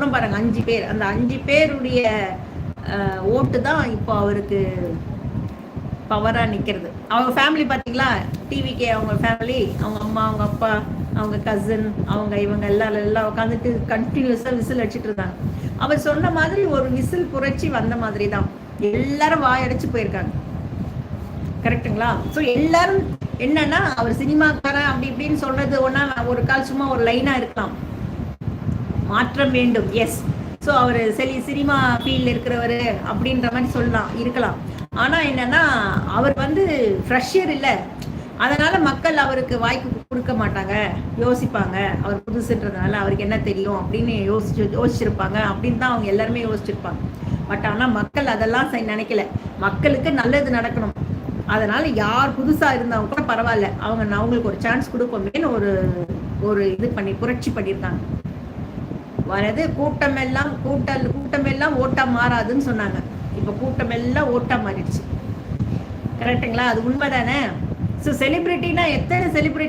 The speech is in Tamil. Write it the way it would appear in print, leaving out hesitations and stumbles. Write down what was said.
சொன்ன பாருங்க 5 பேர், அந்த 5 பேருடைய ஓட்டு தான் இப்போ அவருக்கு பவரா நிக்கிறது. அவங்க ஃபேமிலி பாத்தீங்களா, டிவிக்கே அவங்க ஃபேமிலி, அவங்க அம்மா, அவங்க அப்பா, அவங்க கசின், அவங்க இவங்க எல்லாம் உட்காந்துட்டு கண்டினியூஸா விசில் அடிச்சுட்டு இருந்தாங்க. அவர் சொன்ன மாதிரி ஒரு விசில் புரட்சி வந்த மாதிரி தான் எல்லாரும் வாயடைச்சு போயிருக்காங்க. கரெக்டுங்களா? ஸோ எல்லாரும் என்னன்னா, அவர் சினிமாக்காரன் அப்படி இப்படின்னு சொல்றது ஒன்னா, ஒரு கால் சும்மா ஒரு லைனா இருக்கலாம். மாற்றம் வேண்டும், எஸ். ஸோ அவர் சினிமா ஃபீல்டில் இருக்கிறவர் அப்படின்ற மாதிரி சொல்லலாம், இருக்கலாம். ஆனால் என்னன்னா, அவர் வந்து ஃப்ரெஷர் இல்லை, அதனால மக்கள் அவருக்கு வாய்ப்பு கொடுக்க மாட்டாங்க, யோசிப்பாங்க. அவர் புதுசுன்றதுனால அவருக்கு என்ன தெரியும் அப்படின்னு யோசிச்சிருப்பாங்க அப்படின்னு தான் அவங்க எல்லாருமே யோசிச்சிருப்பாங்க. பட் ஆனால் மக்கள் அதெல்லாம் நினைக்கல. மக்களுக்கு நல்லது நடக்கணும், அதனால யார் புதுசா இருந்தவங்க கூட பரவாயில்ல, அவங்களுக்கு ஒரு சான்ஸ் கொடுப்போமேன்னு ஒரு இது பண்ணி புரட்சி பண்ணியிருக்காங்க. வரது கூட்டம் எல்லாம் ஓட்டா மாறாதுன்னு சொன்னாங்க. இப்ப கூட்டம் எல்லாம் ஓட்டா மாறிடுச்சு. கரெக்டுங்களா? அது உண்மைதானே? ஸோ செலிபிரிட்டினா எத்தனை செலிபிரிட்டி